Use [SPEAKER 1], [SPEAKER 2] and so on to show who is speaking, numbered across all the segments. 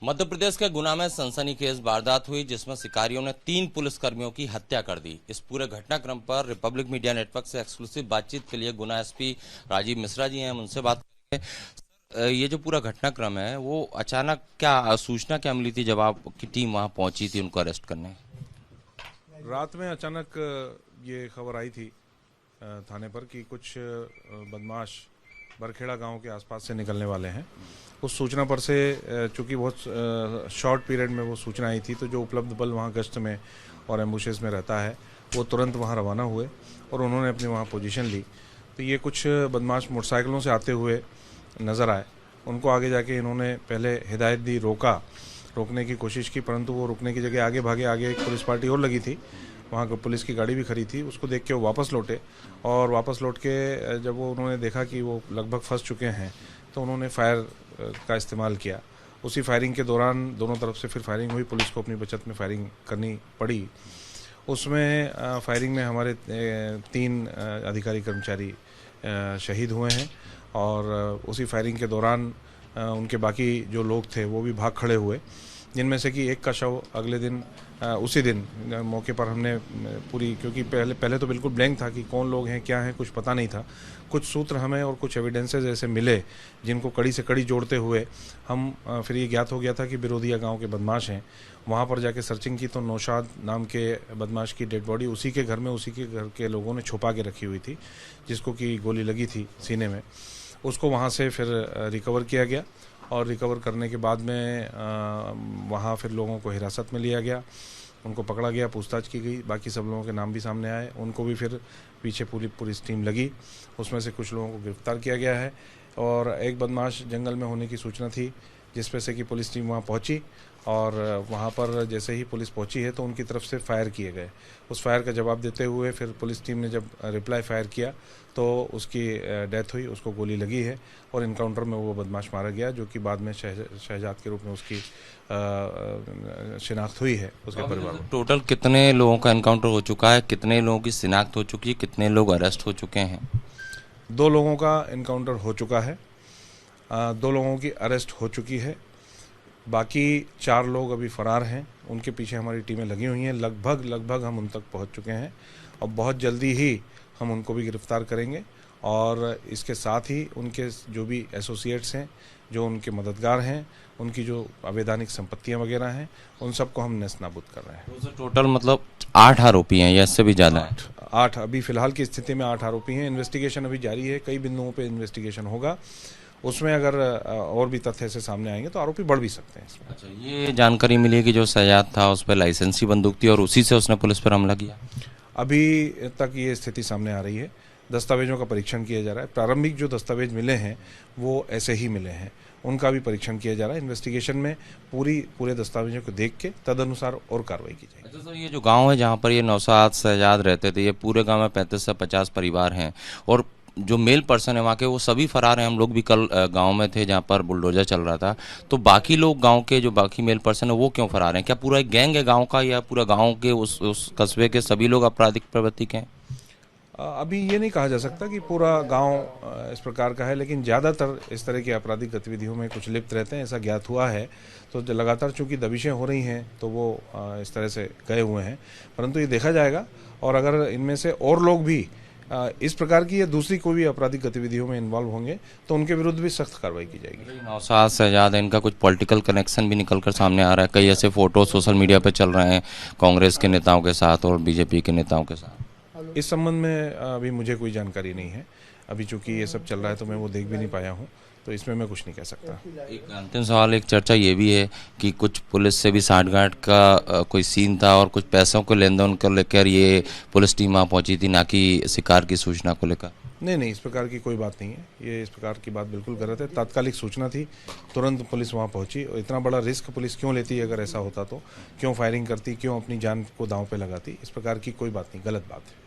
[SPEAKER 1] मध्य प्रदेश के गुना में सनसनीखेज वारदात हुई जिसमें शिकारियों ने 3 पुलिसकर्मियों की हत्या कर दी। इस पूरे घटनाक्रम पर रिपब्लिक मीडिया नेटवर्क से एक्सक्लूसिव बातचीत के लिए गुना एसपी राजीव मिश्रा जी हैं, हम उनसे बात करेंगे। सर, ये जो पूरा घटनाक्रम है वो अचानक क्या सूचना क्या मिली थी जब आपकी टीम वहां पहुंची थी उनको अरेस्ट करने?
[SPEAKER 2] रात में अचानक ये खबर आई थी थाने पर कि कुछ बदमाश बरखेड़ा गांव के आसपास से निकलने वाले हैं। उस सूचना पर से चूंकि बहुत शॉर्ट पीरियड में वो सूचना आई थी, तो जो उपलब्ध बल वहां गश्त में और एम्बुशेस में रहता है वो तुरंत वहां रवाना हुए और उन्होंने अपनी वहां पोजीशन ली। तो ये कुछ बदमाश मोटरसाइकिलों से आते हुए नज़र आए। उनको आगे जाके इन्होंने पहले हिदायत दी, रोकने की कोशिश की, परंतु वो रुकने की जगह आगे भागे। आगे एक पुलिस पार्टी और लगी थी, वहाँ पुलिस की गाड़ी भी खड़ी थी। उसको देख के वो वापस लौटे और वापस लौट के जब वो उन्होंने देखा कि वो लगभग फंस चुके हैं तो उन्होंने फायर का इस्तेमाल किया। उसी फायरिंग के दौरान दोनों तरफ से फिर फायरिंग हुई। पुलिस को अपनी बचत में फायरिंग करनी पड़ी। उसमें फायरिंग में हमारे 3 अधिकारी कर्मचारी शहीद हुए हैं और उसी फायरिंग के दौरान उनके बाकी जो लोग थे वो भी भाग खड़े हुए, जिनमें से कि एक का शव अगले दिन उसी दिन मौके पर हमने पूरी, क्योंकि पहले तो बिल्कुल ब्लैंक था कि कौन लोग हैं क्या हैं, कुछ पता नहीं था। कुछ सूत्र हमें और कुछ एविडेंसेस ऐसे मिले जिनको कड़ी से कड़ी जोड़ते हुए हम फिर ये ज्ञात हो गया था कि बिरोदिया गांव के बदमाश हैं। वहाँ पर जाके सर्चिंग की तो नौशाद नाम के बदमाश की डेड बॉडी उसी के घर में, उसी के घर के लोगों ने छुपा के रखी हुई थी, जिसको कि गोली लगी थी सीने में। उसको वहाँ से फिर रिकवर किया गया और रिकवर करने के बाद में वहाँ फिर लोगों को हिरासत में लिया गया, उनको पकड़ा गया, पूछताछ की गई। बाकी सब लोगों के नाम भी सामने आए, उनको भी फिर पीछे पूरी पुलिस टीम लगी, उसमें से कुछ लोगों को गिरफ्तार किया गया है। और एक बदमाश जंगल में होने की सूचना थी, जिस पे से कि पुलिस टीम वहाँ पहुँची और वहाँ पर जैसे ही पुलिस पहुँची है तो उनकी तरफ से फायर किए गए। उस फायर का जवाब देते हुए फिर पुलिस टीम ने जब रिप्लाई फायर किया तो उसकी डेथ हुई, उसको गोली लगी है और इनकाउंटर में वो बदमाश मारा गया, जो कि बाद में शहजाद के रूप में उसकी शिनाख्त हुई है उसके परिवार में।
[SPEAKER 1] टोटल कितने लोगों का एनकाउंटर हो चुका है, कितने लोगों की शिनाख्त हो चुकी है, कितने लोग अरेस्ट हो चुके हैं?
[SPEAKER 2] 2 लोगों का एनकाउंटर हो चुका है, 2 लोगों की अरेस्ट हो चुकी है। बाकी 4 लोग अभी फरार हैं, उनके पीछे हमारी टीमें लगी हुई हैं। लगभग हम उन तक पहुंच चुके हैं और बहुत जल्दी ही हम उनको भी गिरफ्तार करेंगे। और इसके साथ ही उनके जो भी एसोसिएट्स हैं, जो उनके मददगार हैं, उनकी जो अवैधानिक संपत्तियां वगैरह हैं, उन सबको हम नेस्तनाबूद कर रहे हैं।
[SPEAKER 1] तो टोटल मतलब 8 आरोपी हैं या इससे भी ज़्यादा है?
[SPEAKER 2] 8 अभी फिलहाल की स्थिति में 8 आरोपी हैं। इन्वेस्टिगेशन अभी जारी है, कई बिंदुओं पे इन्वेस्टिगेशन होगा। उसमें अगर और भी तथ्य से सामने आएंगे तो आरोपी बढ़ भी सकते हैं इसमें।
[SPEAKER 1] अच्छा, ये जानकारी मिली कि जो शहजाद था उस पर लाइसेंसी बंदूक थी और उसी से उसने पुलिस पर हमला किया?
[SPEAKER 2] अभी तक ये स्थिति सामने आ रही है, दस्तावेजों का परीक्षण किया जा रहा है। प्रारंभिक जो दस्तावेज मिले हैं वो ऐसे ही मिले हैं, उनका भी परीक्षण किया जा रहा है। इन्वेस्टिगेशन में पूरे दस्तावेजों को देख के तदनुसार और कार्रवाई की जाएगी।
[SPEAKER 1] अच्छा सर, ये जो गांव है जहाँ पर ये नौशाद शहजाद रहते थे, ये पूरे गांव में 35 से 50 परिवार हैं और जो मेल पर्सन है वहाँ के वो सभी फरार हैं। हम लोग भी कल गांव में थे जहाँ पर बुलडोजर चल रहा था, तो बाकी लोग गांव के जो बाकी मेल पर्सन है वो क्यों फरार हैं? क्या पूरा एक गैंग है गांव का या पूरा गांव के उस कस्बे के सभी लोग आपराधिक प्रवृत्ति के हैं?
[SPEAKER 2] अभी ये नहीं कहा जा सकता कि पूरा गांव इस प्रकार का है, लेकिन ज़्यादातर इस तरह की आपराधिक गतिविधियों में कुछ लिप्त रहते हैं, ऐसा ज्ञात हुआ है। तो लगातार चूंकि दबिशें हो रही हैं तो वो इस तरह से गए हुए हैं, परंतु ये देखा जाएगा। और अगर इनमें से और लोग भी इस प्रकार की या दूसरी कोई भी आपराधिक गतिविधियों में इन्वॉल्व होंगे तो उनके विरुद्ध भी सख्त कार्रवाई की जाएगी।
[SPEAKER 1] नौशाद शहजाद है, इनका कुछ पॉलिटिकल कनेक्शन भी निकलकर सामने आ रहा है। कई ऐसे फोटो सोशल मीडिया पे चल रहे हैं कांग्रेस के नेताओं के साथ और बीजेपी के नेताओं के साथ।
[SPEAKER 2] इस संबंध में अभी मुझे कोई जानकारी नहीं है। अभी चूंकि ये सब चल रहा है तो मैं वो देख भी नहीं पाया हूँ, तो इसमें मैं कुछ नहीं कह सकता।
[SPEAKER 1] एक अंतिम सवाल, एक चर्चा ये भी है कि कुछ पुलिस से भी साठगांठ का कोई सीन था और कुछ पैसों को लेन देन को लेकर ये पुलिस टीम वहाँ पहुंची थी, ना कि शिकार की सूचना को लेकर।
[SPEAKER 2] नहीं, इस प्रकार की कोई बात नहीं है। ये इस प्रकार की बात बिल्कुल गलत है। तात्कालिक सूचना थी, तुरंत पुलिस वहाँ पहुंची। और इतना बड़ा रिस्क पुलिस क्यों लेती अगर ऐसा होता तो? क्यों फायरिंग करती, क्यों अपनी जान को दांव पे लगाती? इस प्रकार की कोई बात नहीं, गलत बात है।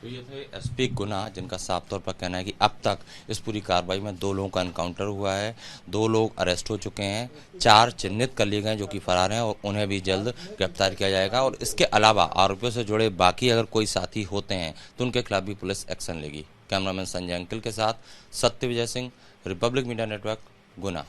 [SPEAKER 1] तो ये थे एसपी गुना, जिनका साफ तौर पर कहना है कि अब तक इस पूरी कार्रवाई में 2 लोगों का एनकाउंटर हुआ है, 2 लोग अरेस्ट हो चुके हैं, 4 चिन्हित कर लिए गए जो कि फरार हैं और उन्हें भी जल्द गिरफ्तार किया जाएगा। और इसके अलावा आरोपियों से जुड़े बाकी अगर कोई साथी होते हैं तो उनके खिलाफ भी पुलिस एक्शन लेगी। कैमरामैन संजय अंकिल के साथ सत्य Vijay Singh, Republic media network, गुना।